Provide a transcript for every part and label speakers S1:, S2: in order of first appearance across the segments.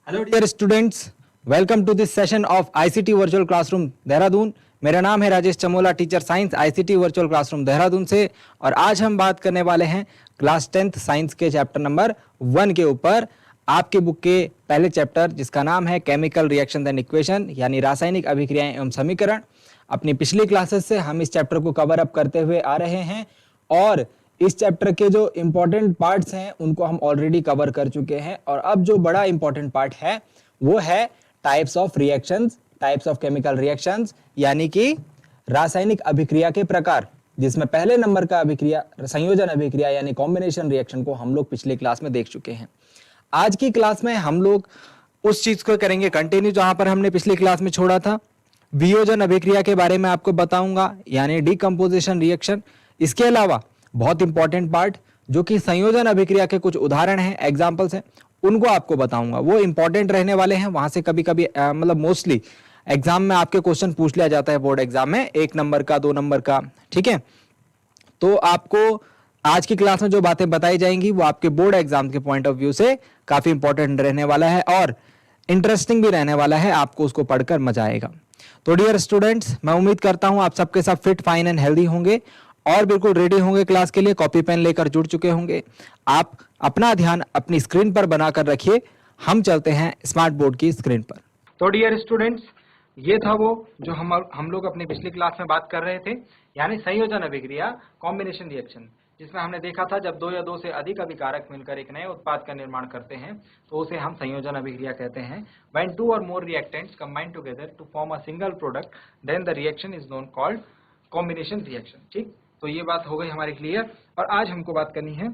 S1: Hello dear students, welcome to this session of ICT virtual classroom Dehradun. मेरा नाम है Rajesh Chamola, teacher science ICT virtual classroom Dehradun से। और आज हम बात करने वाले हैं क्लास 10th साइंस के चैप्टर नंबर 1 के ऊपर। आपके बुक के पहले चैप्टर जिसका नाम है केमिकल रिएक्शन एंड इक्वेशन, यानी रासायनिक अभिक्रियाएं एवं समीकरण। अपनी पिछली क्लासेस से हम इस चैप्टर को कवर अप करते हुए आ रहे हैं और इस चैप्टर के जो इंपॉर्टेंट पार्ट्स हैं उनको हम ऑलरेडी कवर कर चुके हैं। और अब जो बड़ा इंपॉर्टेंट पार्ट है वो है types of reactions, types of chemical reactions, यानी कि रासायनिक अभिक्रिया के प्रकार, जिसमें पहले नंबर का अभिक्रिया संयोजन अभिक्रिया यानी कॉम्बिनेशन रिएक्शन को हम लोग पिछले क्लास में देख चुके हैं। आज की क्लास में हम लोग उस चीज को करेंगे कंटिन्यू जहां पर हमने पिछली क्लास में छोड़ा था। वियोजन अभिक्रिया के बारे में आपको बताऊंगा, यानी डीकंपोजिशन रिएक्शन। इसके अलावा बहुत इंपॉर्टेंट पार्ट जो कि संयोजन अभिक्रिया के कुछ उदाहरण हैं, एग्जांपल्स हैं, उनको आपको बताऊंगा। वो इंपॉर्टेंट रहने वाले हैं। वहां से कभी कभी मतलब मोस्टली एग्जाम में आपके क्वेश्चन पूछ लिया जाता है, बोर्ड एग्जाम में 1 नंबर का, 2 नंबर का, ठीक है। तो आपको आज की क्लास में जो बातें बताई जाएंगी वो आपके बोर्ड एग्जाम के पॉइंट ऑफ व्यू से काफी इंपॉर्टेंट रहने वाला है और इंटरेस्टिंग भी रहने वाला है। आपको उसको पढ़कर मजा आएगा। तो डियर स्टूडेंट्स, मैं उम्मीद करता हूं आप सबके सब फिट, फाइन एंड हेल्दी होंगे और बिल्कुल रेडी होंगे क्लास के लिए, कॉपी पेन लेकर जुड़ चुके होंगे। आप अपना ध्यान अपनी स्क्रीन पर बनाकर रखिए। हम चलते हैं स्मार्ट बोर्ड की स्क्रीन पर। तो डियर स्टूडेंट्स, ये था वो जो हम लोग अपनी पिछली क्लास में बात कर रहे थे, यानी संयोजन अभिक्रिया, कॉम्बिनेशन रिएक्शन, जिसमें हमने देखा था जब 2 या 2 से अधिक अभिकारक मिलकर एक नए उत्पाद का निर्माण करते हैं तो उसे हम संयोजन अभिक्रिया कहते हैं। When 2 or more reactants combine together to form a single product, then the reaction is known called combination reaction। ठीक, तो ये बात हो गई हमारी क्लियर। और आज हमको बात करनी है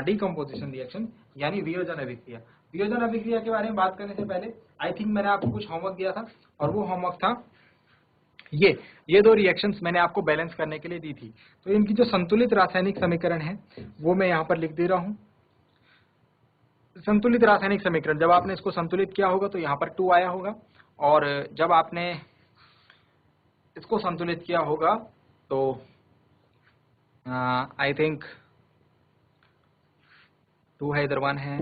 S1: डीकम्पोजिशन रिएक्शन, यानी वियोजन अभिक्रिया। वियोजन अभिक्रिया के बारे में बात करने से पहले आई थिंक मैंने आपको कुछ होमवर्क दिया था और वो होमवर्क था ये 2 रिएक्शंस मैंने आपको बैलेंस करने के लिए दी थी। तो इनकी जो संतुलित रासायनिक समीकरण है वो मैं यहाँ पर लिख दे रहा हूँ। संतुलित रासायनिक समीकरण, जब आपने इसको संतुलित किया होगा तो यहाँ पर 2 आया होगा, और जब आपने इसको संतुलित किया होगा तो आई थिंक 2 है, इधर 1 है।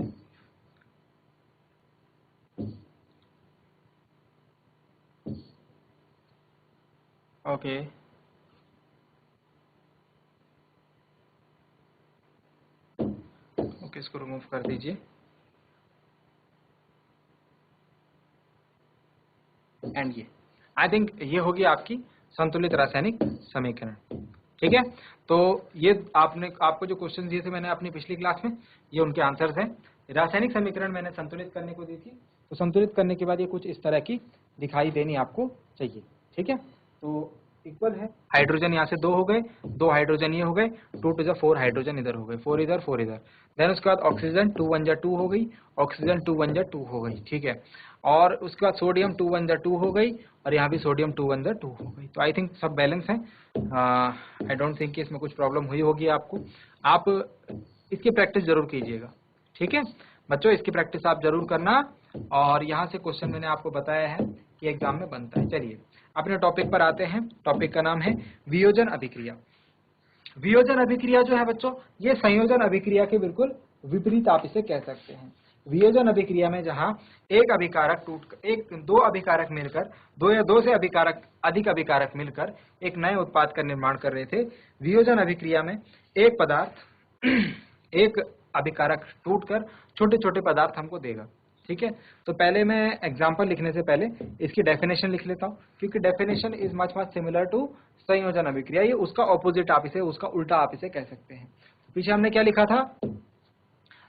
S1: ओके, इसको रिमूव कर दीजिए। एंड ये आई थिंक ये होगी आपकी संतुलित रासायनिक समीकरण। ठीक है, तो ये आपको जो क्वेश्चन दिए थे मैंने अपनी पिछली क्लास में, ये उनके आंसर्स हैं। रासायनिक समीकरण मैंने संतुलित करने को दी थी, तो संतुलित करने के बाद ये कुछ इस तरह की दिखाई देनी आपको चाहिए। ठीक है, तो इक्वल है, हाइड्रोजन यहाँ से 2 हो गए, 2 हाइड्रोजन ये हो गए, 2 to 4 हाइड्रोजन इधर हो गए, 4 इधर 4 इधर। देन उसके बाद ऑक्सीजन 2 1 2 हो गई, ऑक्सीजन 2 1 2 हो गई। ठीक है, और उसके बाद सोडियम 2 1 2 हो गई, और यहाँ भी सोडियम 2 1 2 हो गई। तो आई थिंक सब बैलेंस है। आई डोंट थिंक कि इसमें कुछ प्रॉब्लम हुई होगी आपको। आप इसकी प्रैक्टिस जरूर कीजिएगा। ठीक है बच्चों, इसकी प्रैक्टिस आप जरूर करना। और यहाँ से क्वेश्चन मैंने आपको बताया है कि एग्जाम में बनता है। चलिए अपने टॉपिक पर आते हैं। टॉपिक का नाम है वियोजन अभिक्रिया। वियोजन अभिक्रिया जो है बच्चों, ये संयोजन अभिक्रिया के बिल्कुल विपरीत आप इसे कह सकते हैं। वियोजन अभिक्रिया में जहां दो अभिकारक मिलकर, 2 या 2 से अधिक अभिकारक मिलकर एक नए उत्पाद का निर्माण कर रहे थे। वियोजन अभिक्रिया में एक पदार्थ एक अभिकारक टूटकर छोटे छोटे पदार्थ हमको देगा। ठीक है, तो पहले मैं एग्जांपल लिखने से पहले इसकी डेफिनेशन लिख लेता हूं, क्योंकि definition is much similar to संयोजन अभिक्रिया। ये उसका ऑपोजिट आप इसे, उसका उल्टा आप इसे कह सकते हैं। पीछे हमने क्या लिखा था,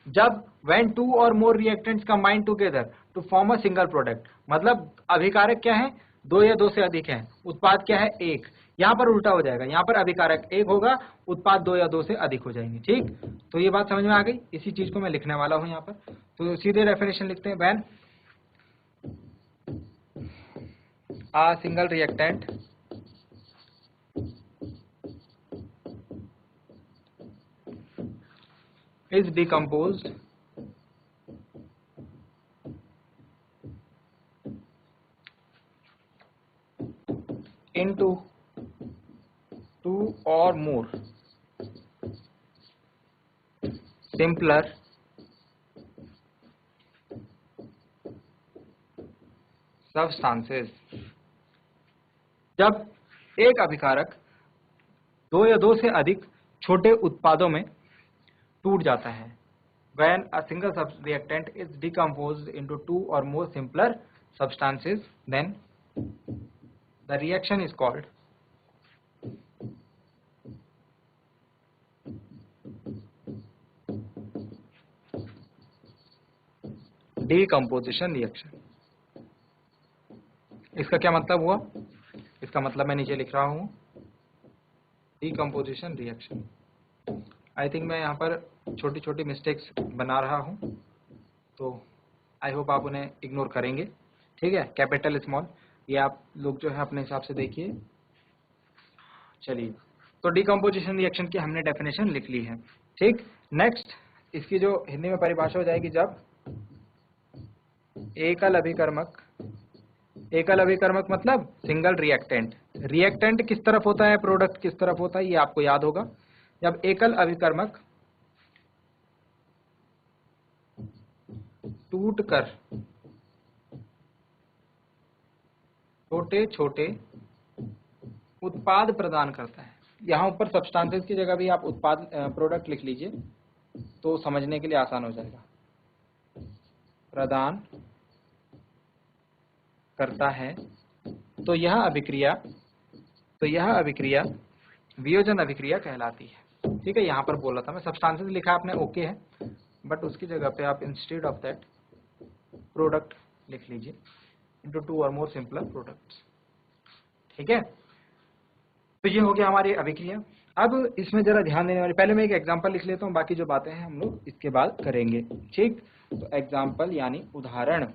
S1: जब when 2 or more reactants combine together to form a single product, मतलब अभिकारक क्या है, 2 या 2 से अधिक है, उत्पाद क्या है, 1। यहाँ पर उल्टा हो जाएगा, यहाँ पर अभिकारक 1 होगा, उत्पाद 2 या 2 से अधिक हो जाएंगे। ठीक, तो ये बात समझ में आ गई। इसी चीज को मैं लिखने वाला हूँ यहाँ पर। तो सीधे डेफिनेशन लिखते हैं, when a single reactant is decomposed into 2 or more simpler substances, जब एक अभिकारक दो या दो से अधिक छोटे उत्पादों में टूट जाता है, when a single reactant is decomposed into two or more simpler substances, then the reaction is called decomposition reaction. इसका क्या मतलब हुआ? इसका मतलब मैं नीचे लिख रहा हूं, decomposition reaction. आई थिंक मैं यहाँ पर छोटी छोटी मिस्टेक्स बना रहा हूँ, तो आई होप आप उन्हें इग्नोर करेंगे, ठीक है। कैपिटल स्मॉल ये आप लोग जो है अपने हिसाब से देखिए। चलिए, तो डिकम्पोजिशन रिएक्शन की हमने डेफिनेशन लिख ली है, ठीक। नेक्स्ट इसकी जो हिंदी में परिभाषा हो जाएगी, जब एकल अभिकर्मक मतलब सिंगल रिएक्टेंट, रिएक्टेंट किस तरफ होता है, प्रोडक्ट किस तरफ होता है, ये आपको याद होगा। जब एकल अभिकर्मक टूटकर छोटे छोटे उत्पाद प्रदान करता है, यहाँ ऊपर सब्सटेंसेस की जगह भी आप उत्पाद प्रोडक्ट लिख लीजिए तो समझने के लिए आसान हो जाएगा। प्रदान करता है, तो यह अभिक्रिया वियोजन अभिक्रिया कहलाती है, ठीक है। यहाँ पर बोला था मैं, सब्सटेंसेस लिखा आपने, ओके है, बट उसकी जगह पे आप इंस्टेड ऑफ दैट प्रोडक्ट लिख लीजिए, इनटू टू और मोर सिंपलर प्रोडक्ट्स, ठीक है। तो ये हो गया हमारी अभिक्रिया। अब इसमें जरा ध्यान देने वाली, पहले मैं एक एग्जांपल लिख लेता हूँ, बाकी जो बातें हैं हम लोग इसके बाद करेंगे, ठीक। तो एग्जांपल यानी उदाहरण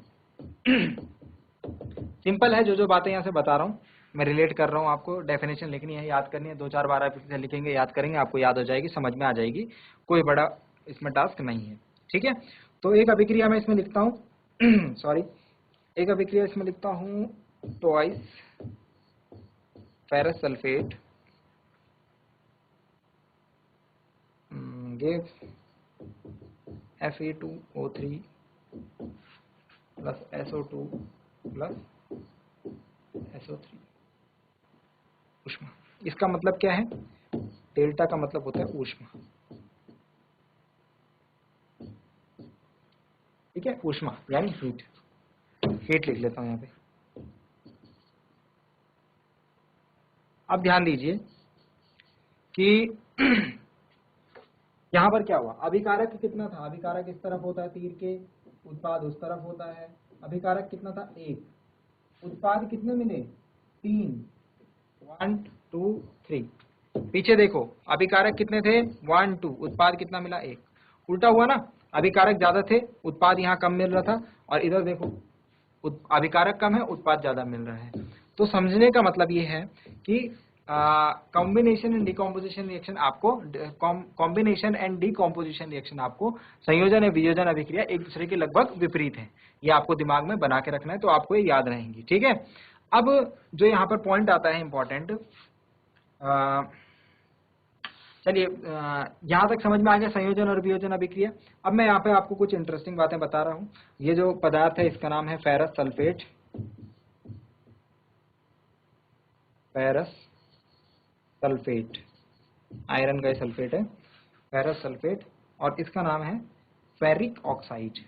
S1: सिंपल है, जो बातें यहाँ से बता रहा हूँ मैं रिलेट कर रहा हूँ, आपको डेफिनेशन लिखनी है, याद करनी है, 2-4 बार आप इसे लिखेंगे, याद करेंगे, आपको याद हो जाएगी, समझ में आ जाएगी, कोई बड़ा इसमें टास्क नहीं है, ठीक है। तो एक अभिक्रिया मैं इसमें लिखता हूँ सॉरी, एक अभिक्रिया इसमें लिखता हूँ, twice ferrous sulphate give Fe2O3 plus SO2 plus SO3 ऊष्मा। इसका मतलब क्या है, डेल्टा का मतलब होता है ऊष्मा, ठीक है, ऊष्मा यानी हीट लिख लेता हूं यहाँ पे। अब ध्यान दीजिए कि यहाँ पर क्या हुआ, अभिकारक कितना था, अभिकारक इस तरफ होता है तीर के, उत्पाद उस तरफ होता है, अभिकारक कितना था 1, उत्पाद कितने मिले 3, 1 2 3, पीछे देखो अभिकारक कितने थे 1 2, उत्पाद कितना मिला 1, उल्टा हुआ ना, अभिकारक ज्यादा थे, उत्पाद यहाँ कम मिल रहा था, और इधर देखो अभिकारक कम है, उत्पाद ज्यादा मिल रहा है। तो समझने का मतलब ये है कि कॉम्बिनेशन एंड डिकम्पोजिशन रिएक्शन आपको, कॉम्बिनेशन एंड डिकम्पोजिशन रिएक्शन आपको संयोजन या वियोजन अभिक्रिया एक दूसरे के लगभग विपरीत है, ये आपको दिमाग में बना के रखना है, तो आपको ये याद रहेंगी, ठीक है। अब जो यहाँ पर पॉइंट आता है इंपॉर्टेंट, चलिए यहाँ तक समझ में आ गया संयोजन और वियोजन अभिक्रिया। अब मैं यहाँ पे आपको कुछ इंटरेस्टिंग बातें बता रहा हूँ। ये जो पदार्थ है इसका नाम है फेरस सल्फेट, आयरन का सल्फेट है फेरस सल्फेट, और इसका नाम है फेरिक ऑक्साइड।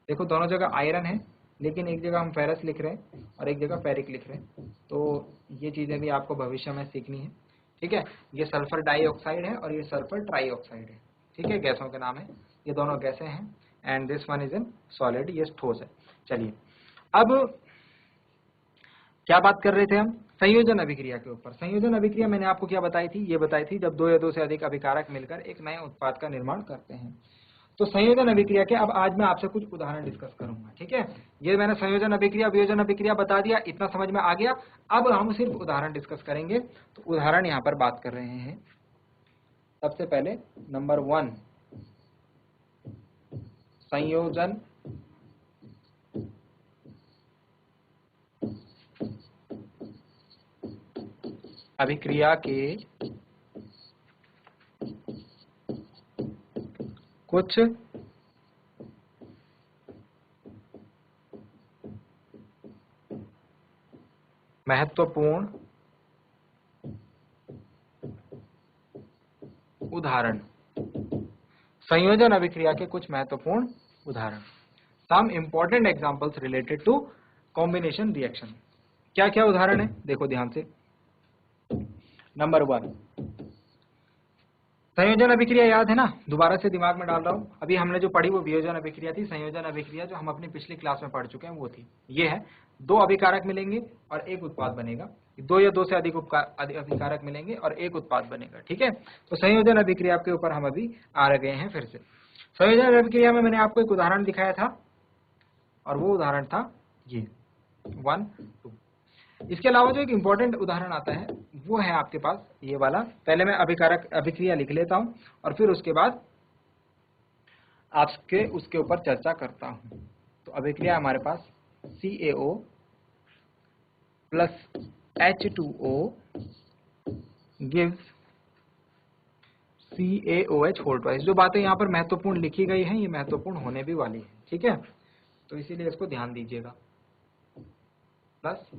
S1: देखो दोनों जगह आयरन है, लेकिन एक जगह हम फेरस लिख रहे हैं और एक जगह फेरिक लिख रहे हैं, तो ये चीजें भी आपको भविष्य में सीखनी है, ठीक है। ये सल्फर डाइऑक्साइड है और ये सल्फर ट्राइऑक्साइड है, ठीक है, गैसों के नाम है, ये दोनों गैसें हैं, and this one is in solid, ये ठोस है। चलिए अब क्या बात कर रहे थे हम, संयोजन अभिक्रिया के ऊपर। संयोजन अभिक्रिया मैंने आपको क्या बताई थी, ये बताई थी जब 2 या 2 से अधिक अभिकारक मिलकर एक नए उत्पाद का निर्माण करते हैं। तो संयोजन अभिक्रिया के अब आज मैं आपसे कुछ उदाहरण डिस्कस करूंगा, ठीक है। ये मैंने संयोजन अभिक्रिया वियोजन अभिक्रिया बता दिया, इतना समझ में आ गया। अब हम सिर्फ उदाहरण डिस्कस करेंगे, तो उदाहरण यहाँ पर बात कर रहे हैं। सबसे पहले नंबर 1, संयोजन अभिक्रिया के कुछ महत्वपूर्ण उदाहरण, संयोजन अभिक्रिया के कुछ महत्वपूर्ण उदाहरण। Some important examples related to combination reaction. क्या क्या उदाहरण है, देखो ध्यान से। नंबर 1, संयोजन अभिक्रिया याद है ना, दोबारा से दिमाग में डाल रहा हूं। अभी हमने जो पढ़ी वो वियोजन अभिक्रिया थी। संयोजन अभिक्रिया जो हम अपनी पिछली क्लास में पढ़ चुके हैं वो थी, ये है 2 अभिकारक मिलेंगे और एक उत्पाद बनेगा। 2 या 2 से अधिक अभिकारक मिलेंगे और एक उत्पाद बनेगा। ठीक है, तो संयोजन अभिक्रिया के ऊपर हम अभी आ गए हैं फिर से। संयोजन अभिक्रिया में मैंने आपको एक उदाहरण दिखाया था और वो उदाहरण था ये 1, 2। इसके अलावा जो एक इंपॉर्टेंट उदाहरण आता है वो है आपके पास ये वाला। पहले मैं अभिकारक अभिक्रिया लिख लेता हूं और फिर उसके बाद आपके उसके ऊपर चर्चा करता हूं। तो अभिक्रिया हमारे पास CaO plus H2O gives CaOH whole twice. जो बातें यहाँ पर महत्वपूर्ण लिखी गई हैं ये महत्वपूर्ण होने भी वाली है। ठीक है, तो इसीलिए इसको ध्यान दीजिएगा। प्लस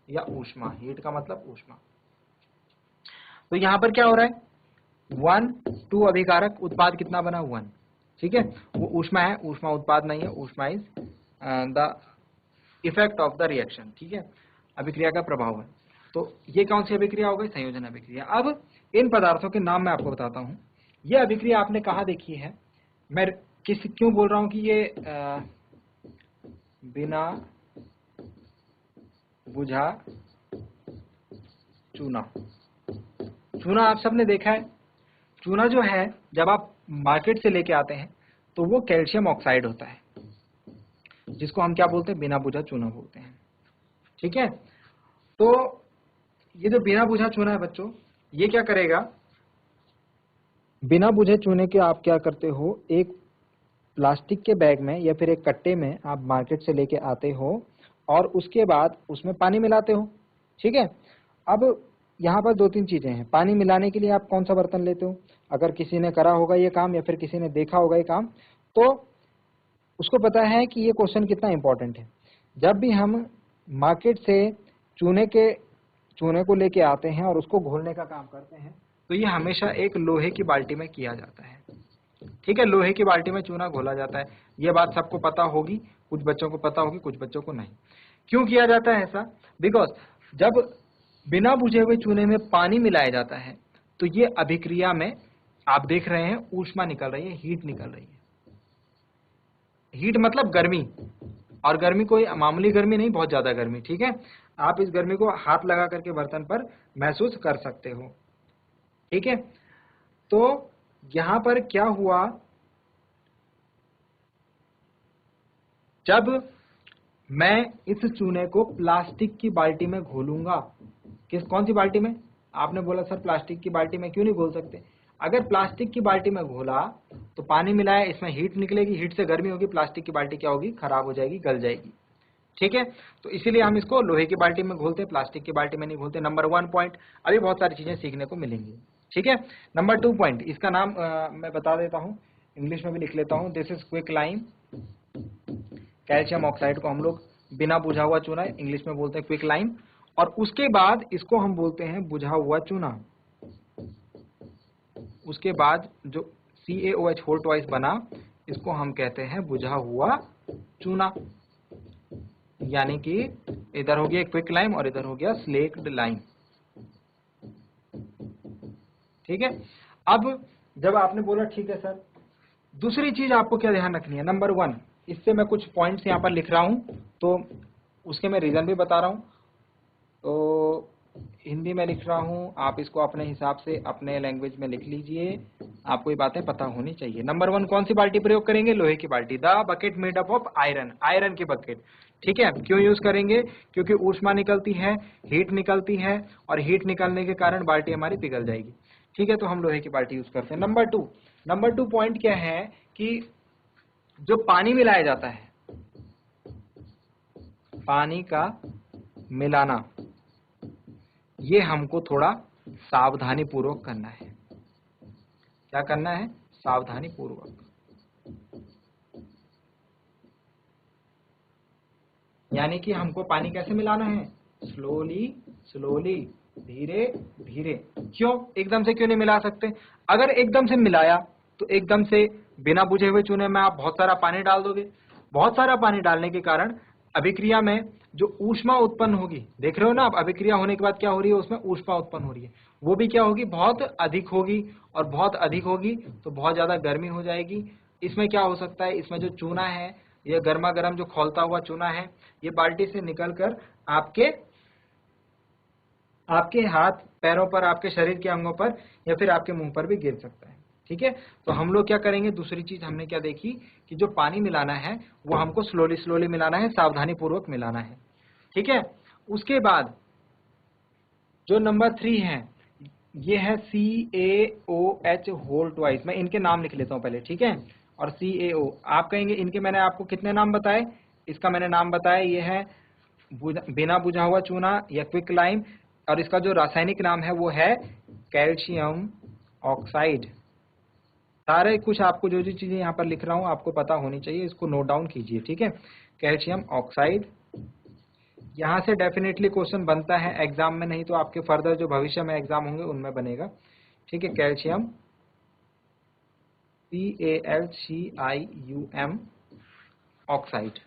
S1: या ऊष्मा, हीट का मतलब ऊष्मा। तो यहां पर क्या हो रहा है, 1, 2 अभिकारक, उत्पाद कितना बना 1। ठीक है, वो ऊष्मा है, ऊष्मा उत्पाद नहीं है। ऊष्मा is the effect of the reaction. ठीक है, अभिक्रिया का प्रभाव है। तो ये कौन सी अभिक्रिया हो गई, संयोजन अभिक्रिया। अब इन पदार्थों के नाम मैं आपको बताता हूं। ये अभिक्रिया आपने कहाँ देखी है, मैं क्यों बोल रहा हूं कि ये बिना बुझा चूना। चूना आप सबने देखा है। चूना जो है जब आप मार्केट से लेके आते हैं तो वो कैल्शियम ऑक्साइड होता है, जिसको हम क्या बोलते हैं, बिना बुझा चूना बोलते हैं। ठीक है, तो ये जो बिना बुझा चूना है बच्चों, ये क्या करेगा, बिना बुझे चूने के आप क्या करते हो, एक प्लास्टिक के बैग में या फिर एक कट्टे में आप मार्केट से लेके आते हो और उसके बाद उसमें पानी मिलाते हो। ठीक है, अब यहाँ पर 2-3 चीजें हैं। पानी मिलाने के लिए आप कौन सा बर्तन लेते हो, अगर किसी ने करा होगा ये काम या फिर किसी ने देखा होगा ये काम, तो उसको पता है कि ये क्वेश्चन कितना इंपॉर्टेंट है। जब भी हम मार्केट से चूने को लेके आते हैं और उसको घोलने का काम करते हैं तो ये हमेशा एक लोहे की बाल्टी में किया जाता है। ठीक है, लोहे की बाल्टी में चूना घोला जाता है। ये बात सबको पता होगी, कुछ बच्चों को पता होगी, कुछ बच्चों को नहीं। क्यों किया जाता है ऐसा, बिकॉज जब बिना बुझे हुए चूने में पानी मिलाया जाता है तो ये अभिक्रिया में आप देख रहे हैं ऊष्मा निकल रही है, हीट निकल रही है। हीट मतलब गर्मी, और गर्मी कोई मामूली गर्मी नहीं, बहुत ज्यादा गर्मी। ठीक है, आप इस गर्मी को हाथ लगा करके बर्तन पर महसूस कर सकते हो। ठीक है, तो यहां पर क्या हुआ, जब मैं इस चूने को प्लास्टिक की बाल्टी में घोलूंगा, कौन सी बाल्टी में, आपने बोला सर प्लास्टिक की बाल्टी में क्यों नहीं घोल सकते। अगर प्लास्टिक की बाल्टी में घोला तो पानी मिलाया, इसमें हीट निकलेगी, हीट से गर्मी होगी, प्लास्टिक की बाल्टी क्या होगी, खराब हो जाएगी, गल जाएगी। ठीक है, तो इसीलिए हम इसको लोहे की बाल्टी में घोलते हैं, प्लास्टिक की बाल्टी में नहीं घोलते। Number 1 point. अभी बहुत सारी चीजें सीखने को मिलेंगी। ठीक है, नंबर 2 पॉइंट, इसका नाम मैं बता देता हूं, इंग्लिश में भी लिख लेता हूं। This is quick lime. Calcium oxide को हम लोग बिना बुझा हुआ चूना इंग्लिश में बोलते हैं क्विक लाइम, और उसके बाद इसको हम बोलते हैं बुझा हुआ चूना। उसके बाद जो CaOH होल ट्वाइस बना, इसको हम कहते हैं बुझा हुआ चूना। यानी कि इधर हो गया क्विक लाइम और इधर हो गया स्लेक्ड लाइम। ठीक है, अब जब आपने बोला ठीक है सर, दूसरी चीज आपको क्या ध्यान रखनी है, नंबर 1, इससे मैं कुछ पॉइंट्स यहाँ पर लिख रहा हूं तो उसके मैं रीजन भी बता रहा हूं। तो हिंदी में लिख रहा हूं, आप इसको अपने हिसाब से अपने लैंग्वेज में लिख लीजिए, आपको ये बातें पता होनी चाहिए। नंबर 1, कौन सी बाल्टी प्रयोग करेंगे, लोहे की बाल्टी। The bucket made up of iron, iron की बकेट। ठीक है, क्यों यूज करेंगे, क्योंकि ऊष्मा निकलती है, हीट निकलती है, और हीट निकलने के कारण बाल्टी हमारी पिघल जाएगी। ठीक है, तो हम लोहे की बाल्टी यूज करते हैं। नंबर 2 पॉइंट क्या है कि जो पानी मिलाया जाता है, पानी का मिलाना, ये हमको थोड़ा सावधानी पूर्वक करना है। क्या करना है, सावधानी पूर्वक। यानी कि हमको पानी कैसे मिलाना है, स्लोली स्लोली, धीरे धीरे। क्यों एकदम से क्यों नहीं मिला सकते? अगर एकदम से मिलाया तो एकदम से बिना बुझे हुए चूने में आप बहुत सारा पानी डाल दोगे। बहुत सारा पानी डालने के कारण अभिक्रिया में जो ऊष्मा उत्पन्न होगी, देख रहे हो ना आप, अभिक्रिया होने के बाद क्या हो रही है, उसमें ऊष्मा उत्पन्न हो रही है, वो भी क्या होगी, बहुत अधिक होगी। और बहुत अधिक होगी तो बहुत ज्यादा गर्मी हो जाएगी। इसमें क्या हो सकता है, इसमें जो चूना है, ये गर्मा गर्म जो खौलता हुआ चूना है, ये बाल्टी से निकल कर आपके हाथ पैरों पर, आपके शरीर के अंगों पर या फिर आपके मुंह पर भी गिर सकता है। ठीक है, तो हम लोग क्या करेंगे, दूसरी चीज हमने क्या देखी कि जो पानी मिलाना है वो हमको स्लोली स्लोली मिलाना है, सावधानी पूर्वक मिलाना है। ठीक है, उसके बाद जो नंबर 3 है, ये है CaOH होल ट्वाइस। मैं इनके नाम लिख लेता हूं पहले, ठीक है। और CaO आप कहेंगे इनके मैंने आपको कितने नाम बताए, इसका मैंने नाम बताया, ये है बिना बुझा हुआ चूना या क्विक लाइम, और इसका जो रासायनिक नाम है वो है कैल्शियम ऑक्साइड। सारे कुछ आपको जो जो चीजें यहाँ पर लिख रहा हूँ आपको पता होनी चाहिए, इसको नोट डाउन कीजिए। ठीक है, कैल्शियम ऑक्साइड। यहाँ से डेफिनेटली क्वेश्चन बनता है एग्जाम में, नहीं तो आपके फर्दर जो भविष्य में एग्जाम होंगे उनमें बनेगा। ठीक है, कैल्शियम CaLCium ऑक्साइड।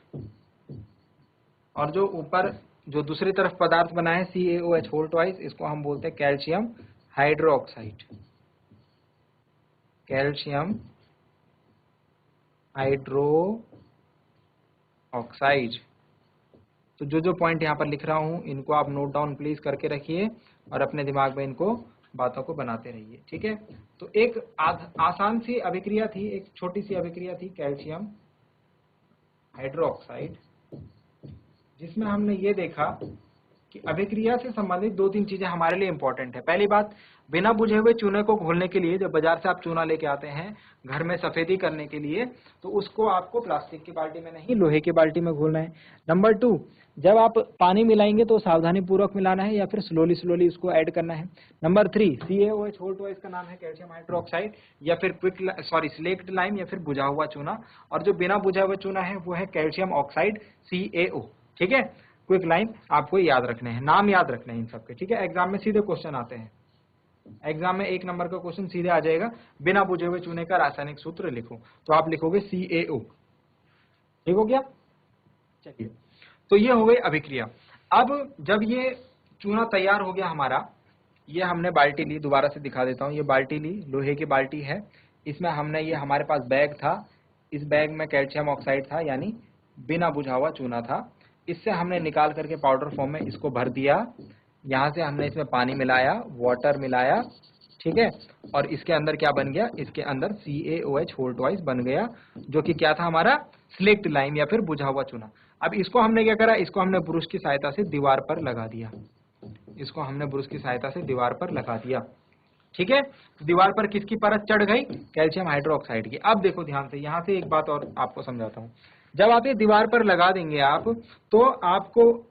S1: और जो ऊपर जो दूसरी तरफ पदार्थ बना है CaOH होल ट्वाइस, इसको हम बोलते हैं calcium hydroxide. Calcium hydro oxide. तो जो जो पॉइंट यहाँ पर लिख रहा हूँ इनको आप नोट डाउन प्लीज करके रखिए और अपने दिमाग में इनको बातों को बनाते रहिए। ठीक है, तो एक आसान सी अभिक्रिया थी, एक छोटी सी अभिक्रिया थी कैल्शियम हाइड्रोक्साइड, जिसमें हमने ये देखा कि अभिक्रिया से संबंधित 2-3 चीजें हमारे लिए इंपॉर्टेंट है। पहली बात, बिना बुझे हुए चूने को घोलने के लिए, जब बाजार से आप चूना लेके आते हैं घर में सफेदी करने के लिए, तो उसको आपको प्लास्टिक की बाल्टी में नहीं, लोहे की बाल्टी में घोलना है। नंबर 2, जब आप पानी मिलाएंगे तो सावधानी पूर्वक मिलाना है या फिर स्लोली स्लोली उसको ऐड करना है। नंबर 3, CaOH होल ट्वाइस का नाम है कैल्शियम हाइड्रोक्साइड या फिर स्लेक्ट लाइम या फिर बुझा हुआ चूना, और जो बिना बुझा हुआ चूना है वो है कैल्शियम ऑक्साइड CaO। ठीक है, क्विक लाइन आपको याद रखने हैं, नाम याद रखने हैं इन सबके। ठीक है, एग्जाम में सीधे क्वेश्चन आते हैं, एग्जाम में 1 नंबर का क्वेश्चन सीधे आ जाएगा, बिना बुझे हुए चूने का रासायनिक सूत्र लिखो, तो आप लिखोगे CaO। ठीक हो गया, चलिए, तो ये हो गई अभिक्रिया। अब जब ये चूना तैयार हो गया हमारा, ये हमने बाल्टी ली, दोबारा से दिखा देता हूँ, ये बाल्टी ली, लोहे की बाल्टी है, इसमें हमने, ये हमारे पास बैग था, इस बैग में कैल्शियम ऑक्साइड था यानी बिना बुझा हुआ चूना था, इससे हमने निकाल करके पाउडर फॉर्म में इसको भर दिया। यहाँ से हमने इसमें पानी मिलाया, वाटर मिलाया, ठीक है, और इसके अंदर क्या बन गया, इसके अंदर CaOH होल ट्वाइस बन गया, जो कि क्या था हमारा, स्लेक्ट लाइम या फिर बुझा हुआ चूना। अब इसको हमने क्या करा, इसको हमने ब्रश की सहायता से दीवार पर लगा दिया, इसको हमने ब्रश की सहायता से दीवार पर लगा दिया। ठीक है, दीवार पर किसकी परत चढ़ गई, कैल्शियम हाइड्रोक्साइड की। अब देखो ध्यान से, यहाँ से एक बात और आपको समझाता हूँ, जब आप ये दीवार पर लगा देंगे आप, तो आपको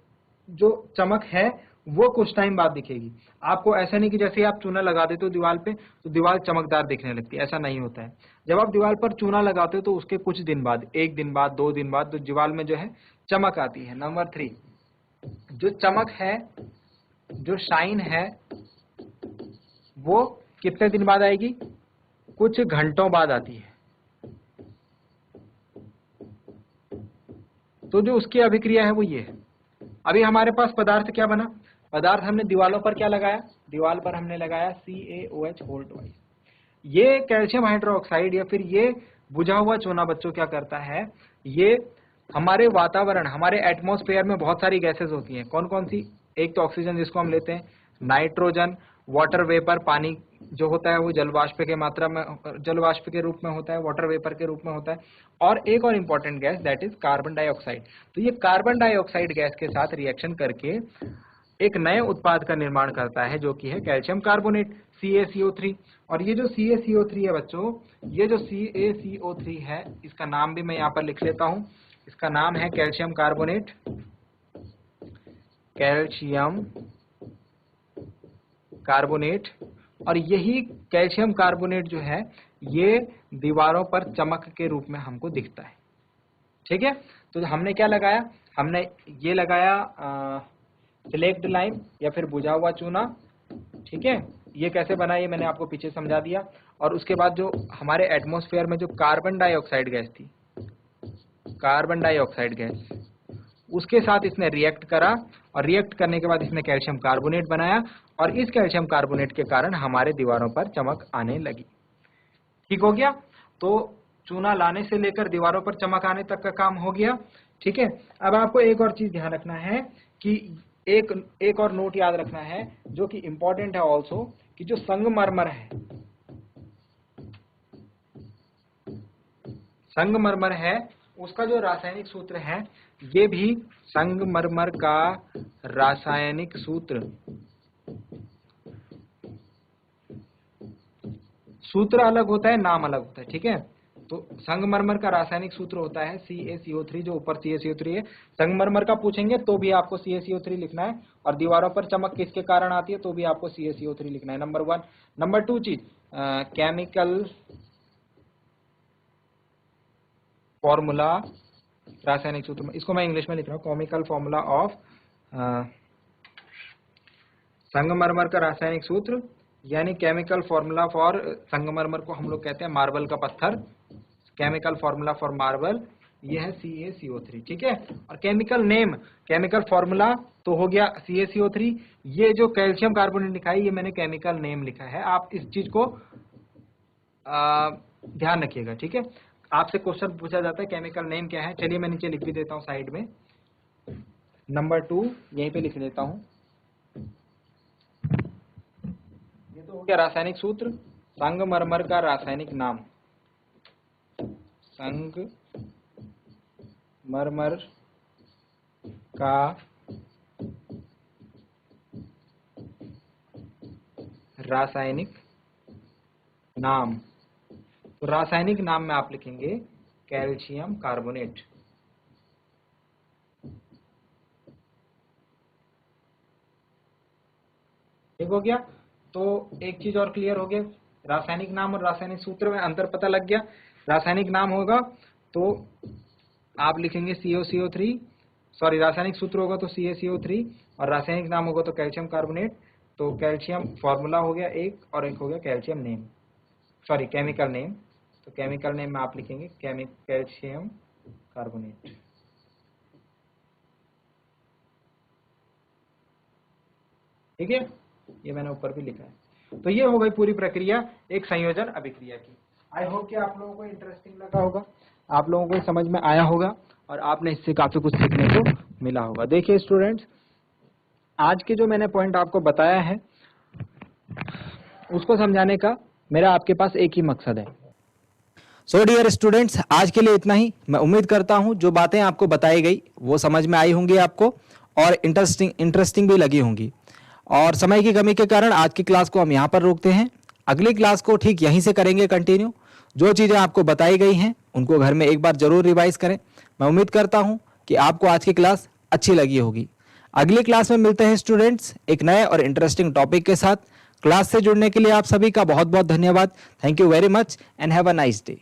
S1: जो चमक है वो कुछ टाइम बाद दिखेगी। आपको ऐसा नहीं कि जैसे आप चूना लगा देते हो दीवार पे तो दीवार चमकदार दिखने लगती है, ऐसा नहीं होता है। जब आप दीवार पर चूना लगाते हो तो उसके कुछ दिन बाद, 1 दिन बाद, 2 दिन बाद, तो दीवार में जो है चमक आती है। नंबर 3, जो चमक है, जो शाइन है, वो कितने दिन बाद आएगी, कुछ घंटों बाद आती है। तो जो उसकी अभिक्रिया है वो ये है। अभी हमारे पास पदार्थ क्या बना, पदार्थ हमने दीवारों पर क्या लगाया, दीवार पर हमने लगाया CaOH होल ट्वाइस। ये कैल्शियम हाइड्रोक्साइड या फिर ये बुझा हुआ चूना बच्चों क्या करता है, ये हमारे वातावरण, हमारे एटमॉस्फेयर में बहुत सारी गैसेस होती हैं। कौन कौन सी, एक तो ऑक्सीजन जिसको हम लेते हैं, नाइट्रोजन, वाटर वेपर, पानी जो होता है वो जलवाष्प के मात्रा में, जलवाष्प के रूप में होता है, वाटर वेपर के रूप में होता है, और एक और important gas that is carbon dioxide. तो ये कार्बन डाइऑक्साइड गैस के साथ रिएक्शन करके एक नए उत्पाद का निर्माण करता है जो कि है कैल्शियम कार्बोनेट CaCO3। और ये जो CaCO3 है बच्चों, ये जो CaCO3 है, इसका नाम भी मैं यहाँ पर लिख लेता हूँ, इसका नाम है कैल्शियम कार्बोनेट, कैल्शियम कार्बोनेट। और यही कैल्शियम कार्बोनेट जो है ये दीवारों पर चमक के रूप में हमको दिखता है। ठीक है, तो हमने क्या लगाया, हमने ये लगाया सिलेक्ट लाइम या फिर बुझा हुआ चूना, ठीक है। ये कैसे बना ये मैंने आपको पीछे समझा दिया। और उसके बाद जो हमारे एटमॉस्फेयर में जो कार्बन डाइऑक्साइड गैस थी, कार्बन डाइऑक्साइड गैस, उसके साथ इसने रिएक्ट करा और रिएक्ट करने के बाद इसने कैल्शियम कार्बोनेट बनाया और इस कैल्शियम कार्बोनेट के कारण हमारे दीवारों पर चमक आने लगी। ठीक हो गया। तो चूना लाने से लेकर दीवारों पर चमक आने तक का काम हो गया, ठीक है। अब आपको एक और चीज ध्यान रखना है कि एक और नोट याद रखना है जो कि इंपॉर्टेंट है ऑल्सो, कि जो संगमरमर है, संगमरमर है उसका जो रासायनिक सूत्र है, ये भी संगमरमर का रासायनिक सूत्र अलग होता है, नाम अलग होता है, ठीक है। तो संगमरमर का रासायनिक सूत्र होता है CaCO3, जो ऊपर CaCO3 है। संगमरमर का पूछेंगे तो भी आपको CaCO3 लिखना है, और दीवारों पर चमक किसके कारण आती है तो भी आपको CaCO3 लिखना है, नंबर 1। नंबर 2 चीज, केमिकल फॉर्मूला, रासायनिक सूत्र, इसको मैं इंग्लिश में लिख रहा हूँ, केमिकल फॉर्मूला ऑफ संगमरमर का रासायनिक सूत्र, यानी केमिकल फॉर्मूला फॉर संगमरमर को हम लोग कहते हैं मार्बल का पत्थर, केमिकल फॉर्मूला फॉर मार्बल, ये है CaCO3, ठीक है। और केमिकल नेम, केमिकल फॉर्मूला तो हो गया CaCO3, ये जो कैल्शियम कार्बोनेट लिखा है ये मैंने केमिकल नेम लिखा है, आप इस चीज को ध्यान रखिएगा, ठीक है। आपसे क्वेश्चन पूछा जाता है केमिकल नेम क्या है, चलिए मैं नीचे लिख भी देता हूँ साइड में, नंबर 2 यहीं पे लिख देता हूँ। ये तो हो गया रासायनिक सूत्र, संगमरमर का रासायनिक नाम, संगमरमर का रासायनिक नाम, तो रासायनिक नाम में आप लिखेंगे कैल्शियम कार्बोनेट, ठीक हो गया। तो एक चीज और क्लियर हो गया, रासायनिक नाम और रासायनिक सूत्र में अंतर पता लग गया। रासायनिक नाम होगा तो आप लिखेंगे CaCO3, सॉरी रासायनिक सूत्र होगा तो CaCO3, और रासायनिक नाम होगा तो कैल्शियम कार्बोनेट। तो कैल्शियम फॉर्मूला हो गया एक, और एक हो गया calcium name, sorry chemical name. तो केमिकल नेम में आप लिखेंगे कैल्शियम कार्बोनेट, ठीक है। ये मैंने ऊपर भी लिखा है। तो ये हो गई पूरी प्रक्रिया एक संयोजन अभिक्रिया की। आई होप कि आप लोगों को इंटरेस्टिंग लगा होगा, आप लोगों को समझ में आया होगा और आपने इससे काफी कुछ सीखने को मिला होगा। देखिए स्टूडेंट्स, आज के जो मैंने पॉइंट आपको बताया है उसको समझाने का मेरा आपके पास एक ही मकसद है। सो डियर स्टूडेंट्स, आज के लिए इतना ही। मैं उम्मीद करता हूं जो बातें आपको बताई गई वो समझ में आई होंगी आपको, और इंटरेस्टिंग भी लगी होंगी। और समय की कमी के कारण आज की क्लास को हम यहाँ पर रोकते हैं। अगली क्लास को ठीक यहीं से करेंगे कंटिन्यू। जो चीज़ें आपको बताई गई हैं उनको घर में एक बार जरूर रिवाइज करें। मैं उम्मीद करता हूँ कि आपको आज की क्लास अच्छी लगी होगी। अगली क्लास में मिलते हैं स्टूडेंट्स एक नए और इंटरेस्टिंग टॉपिक के साथ। क्लास से जुड़ने के लिए आप सभी का बहुत बहुत धन्यवाद। Thank you very much and have a nice day.